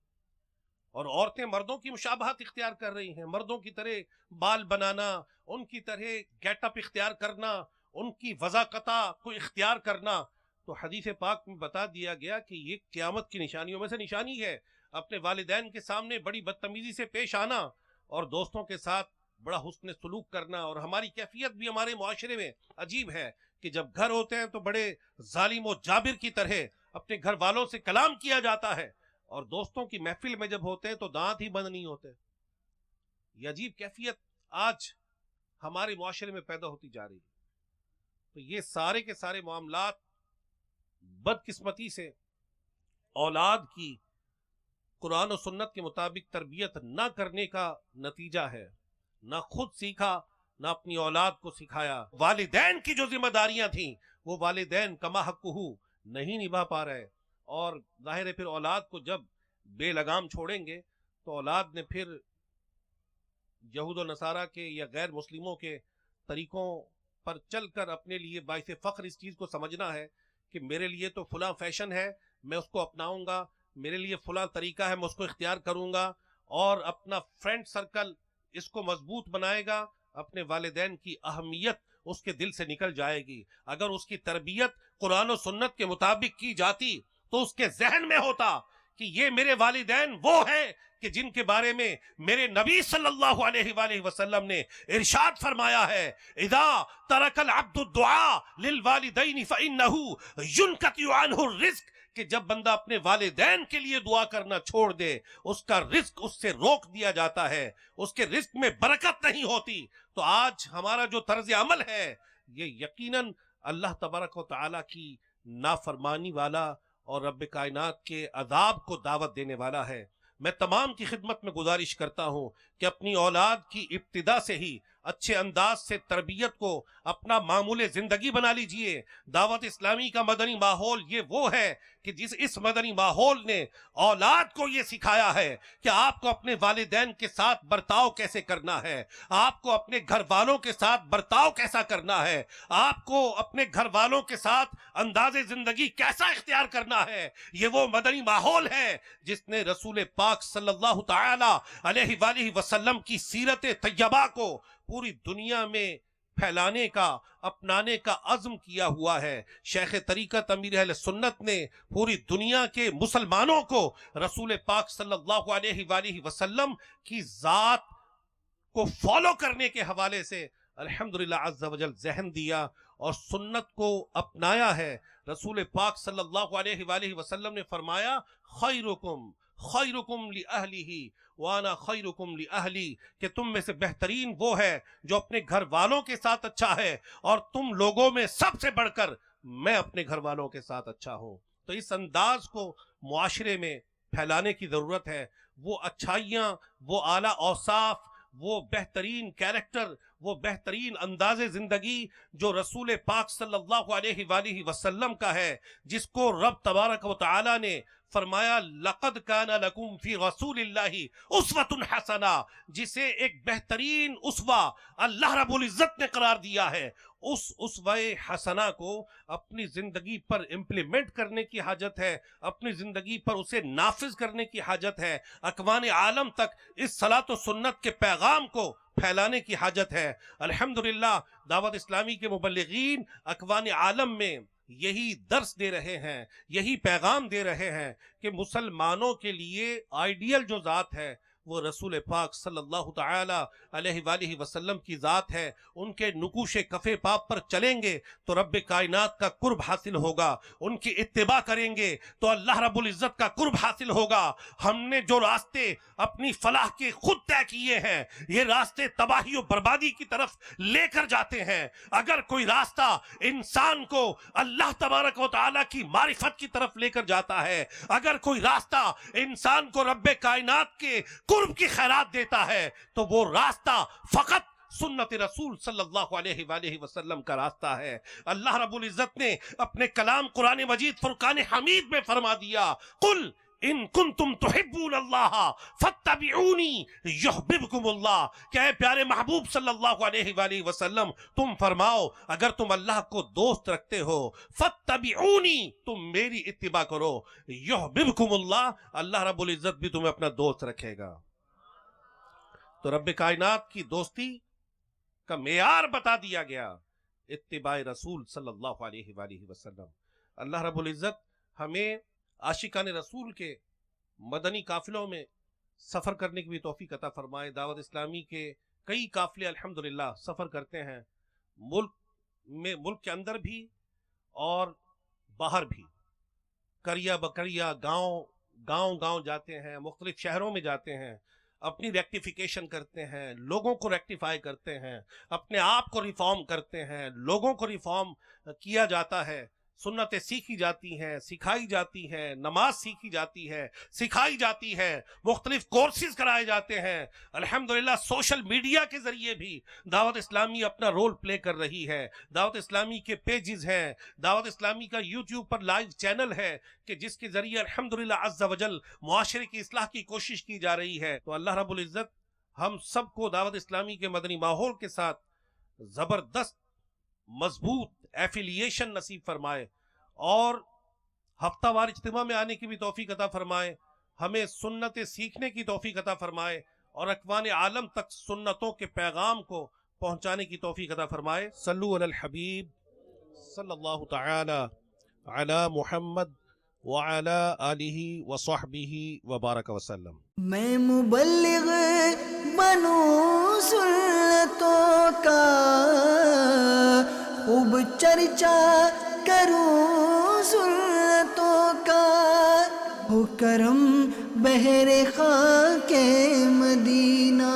اور عورتیں مردوں کی مشابہت اختیار کر رہی ہیں، مردوں کی طرح بال بنانا، ان کی طرح گیٹ اپ اختیار کرنا، ان کی وضاقتہ کو اختیار کرنا۔ تو حدیث پاک میں بتا دیا گیا کہ یہ قیامت کی نشانیوں میں سے نشانی ہے، اپنے والدین کے سامنے بڑی بدتمیزی سے پیش آنا اور دوستوں کے ساتھ بڑا حسن سلوک کرنا۔ اور ہماری کیفیت بھی ہمارے معاشرے میں عجیب ہے کہ جب گھر ہوتے ہیں تو بڑے ظالم و جابر کی طرح اپنے گھر والوں سے کلام کیا جاتا ہے، اور دوستوں کی محفل میں جب ہوتے ہیں تو دانت ہی بند نہیں ہوتے۔ یہ عجیب کیفیت آج ہمارے معاشرے میں پیدا ہوتی جا رہی ہے۔ تو یہ سارے کے سارے معاملات بدقسمتی سے اولاد کی قرآن و سنت کے مطابق تربیت نہ کرنے کا نتیجہ ہے۔ نہ خود سیکھا، نہ اپنی اولاد کو سکھایا۔ والدین کی جو ذمہ داریاں تھیں وہ والدین کما حقہ نہیں نبھا پا رہے، اور ظاہر ہے پھر اولاد کو جب بے لگام چھوڑیں گے تو اولاد نے پھر یہود و نصارہ کے یا غیر مسلموں کے طریقوں پر چل کر اپنے لیے باعث فخر اس چیز کو سمجھنا ہے کہ میرے لیے تو فلاں فیشن ہے، میں اس کو اپناؤں گا، میرے لیے فلاں طریقہ ہے، میں اس کو اختیار کروں گا، اور اپنا فرینڈ سرکل اس کو مضبوط بنائے گا۔ اپنے والدین کی اہمیت اس کے دل سے نکل جائے گی۔ اگر اس کی تربیت قرآن و سنت کے مطابق کی جاتی تو اس کے ذہن میں ہوتا کہ یہ میرے والدین وہ ہیں کہ جن کے بارے میں میرے نبی صلی اللہ علیہ وآلہ وسلم نے ارشاد فرمایا ہے، اذا ترک العبد الدعاء للوالدین فإنہ ينقطع عنہ الرزق، کہ جب بندہ اپنے والدین کے لیے دعا کرنا چھوڑ دے اس کا رزق اس سے روک دیا جاتا ہے، اس کے رزق میں برکت نہیں ہوتی۔ تو آج ہمارا جو طرز عمل ہے یہ یقیناً اللہ تبارک و تعالیٰ کی نافرمانی والا اور رب کائنات کے عذاب کو دعوت دینے والا ہے۔ میں تمام کی خدمت میں گزارش کرتا ہوں کہ اپنی اولاد کی ابتدا سے ہی اچھے انداز سے تربیت کو اپنا معمول زندگی بنا لیجئے۔ دعوت اسلامی کا مدنی ماحول یہ وہ ہے کہ اس مدنی ماحول نے اولاد کو یہ سکھایا ہے کہ آپ کو اپنے والدین کے ساتھ برتاؤ کیسے کرنا ہے، آپ کو اپنے گھر والوں کے ساتھ برتاؤ کیسا کرنا ہے، آپ کو اپنے گھر والوں کے ساتھ انداز زندگی کیسا اختیار کرنا ہے۔ یہ وہ مدنی ماحول ہے جس نے رسول پاک صلی اللہ تعالی علیہ وآلہ وسلم کی سیرت طیبہ کو پوری دنیا میں پھیلانے کا، اپنانے کا عزم کیا ہوا ہے۔ شیخ طریقت امیر اہل سنت نے پوری دنیا کے مسلمانوں کو رسول پاک صلی اللہ علیہ وآلہ وسلم کی ذات کو فالو کرنے کے حوالے سے الحمدللہ عز و جل ذہن دیا اور سنت کو اپنایا ہے۔ رسول پاک صلی اللہ علیہ وآلہ وسلم نے فرمایا، خیرکم خیرکم لأہلہ وانا خیرکم لأہلی، کہ تم میں سے بہترین وہ ہے جو اپنے گھر والوں کے ساتھ اچھا ہے، اور تم لوگوں میں سب سے بڑھ کر میں اپنے گھر والوں کے ساتھ اچھا ہوں۔ تو اس انداز کو معاشرے میں پھیلانے کی ضرورت ہے۔ وہ اچھائیاں، وہ اعلیٰ اوصاف، وہ بہترین کیریکٹر، وہ بہترین انداز زندگی جو رسول پاک صلی اللہ علیہ وآلہ وسلم کا ہے، جس کو رب تبارک و تعالی نے فرمایا لقد کان لکم فی رسول اللہ اسوۃ حسنہ، جسے ایک بہترین اسوہ اللہ رب العزت نے قرار دیا ہے۔ اس اسوہ حسنہ کو اپنی زندگی پر امپلیمنٹ کرنے کی حاجت ہے، اپنی زندگی پر اسے نافذ کرنے کی حاجت ہے، اکوان عالم تک اس صلاۃ و سنت کے پیغام کو پھیلانے کی حاجت ہے۔ الحمدللہ دعوت اسلامی کے مبلغین اکوان عالم میں یہی درس دے رہے ہیں، یہی پیغام دے رہے ہیں کہ مسلمانوں کے لیے آئیڈیل جو ذات ہے وہ رسول پاک صلی اللہ تعالی علیہ وآلہ وسلم کی ذات ہے۔ ان کے نقوش کفے پاپ پر چلیں گے تو رب کائنات کا قرب حاصل ہوگا، ان کی اتباع کریں گے تو اللہ رب العزت کا قرب حاصل ہوگا۔ ہم نے جو راستے اپنی فلاح کے خود طے کیے ہیں یہ راستے تباہی و بربادی کی طرف لے کر جاتے ہیں۔ اگر کوئی راستہ انسان کو اللہ تبارک و تعالیٰ کی معرفت کی طرف لے کر جاتا ہے، اگر کوئی راستہ انسان کو رب کائنات کے قرب کی خیرات دیتا ہے، تو وہ راستہ فقط سنت رسول صلی اللہ علیہ وآلہ وسلم کا راستہ ہے۔ اللہ رب العزت نے اپنے کلام قرآن مجید فرقان حمید میں فرما دیا، قل ان کنتم تحبون اللہ فاتبعونی یحببکم اللہ، کہ اے پیارے محبوب صلی اللہ علیہ وآلہ وسلم تم فرماؤ اگر تم اللہ کو دوست رکھتے ہو فاتبعونی، تم میری اتباع کرو، یحببکم اللہ، اللہ رب العزت بھی تمہیں اپنا دوست رکھے گا۔ تو رب کائنات کی دوستی کا معیار بتا دیا گیا، اتباع رسول صلی اللہ علیہ وآلہ وسلم۔ اللہ رب العزت ہمیں عاشقان رسول کے مدنی قافلوں میں سفر کرنے کی بھی توفیق عطا فرمائے۔ دعوت اسلامی کے کئی قافلے الحمدللہ سفر کرتے ہیں، ملک کے اندر بھی اور باہر بھی، کریا بکریا، گاؤں جاتے ہیں، مختلف شہروں میں جاتے ہیں، اپنی ریکٹیفیکیشن کرتے ہیں، لوگوں کو ریکٹیفائی کرتے ہیں، اپنے آپ کو ریفارم کرتے ہیں، لوگوں کو ریفارم کیا جاتا ہے، سنتیں سیکھی جاتی ہیں، سکھائی جاتی ہیں، نماز سیکھی جاتی ہے، سکھائی جاتی ہے، مختلف کورسز کرائے جاتے ہیں۔ الحمدللہ سوشل میڈیا کے ذریعے بھی دعوت اسلامی اپنا رول پلے کر رہی ہے۔ دعوت اسلامی کے پیجز ہیں، دعوت اسلامی کا یوٹیوب پر لائیو چینل ہے کہ جس کے ذریعے الحمدللہ عز و جل معاشرے کی اصلاح کی کوشش کی جا رہی ہے۔ تو اللہ رب العزت ہم سب کو دعوت اسلامی کے مدنی ماحول کے ساتھ زبردست مضبوط ایفیلیشن نصیب فرمائے، اور ہفتہ وار اجتماع میں آنے کی بھی توفیق عطا فرمائے، ہمیں سنتیں سیکھنے کی توفیق عطا فرمائے، اور اکوان عالم تک سنتوں کے پیغام کو پہنچانے کی توفیق عطا فرمائے۔ صلو علی الحبیب صلی اللہ تعالی علی محمد وعلی آلہ وصحبہ وبارک وسلم۔ میں مبلغ بنوں سنتوں کا، خوب چرچا کروں سنتوں کا، ہو کرم بہر خاک مدینہ۔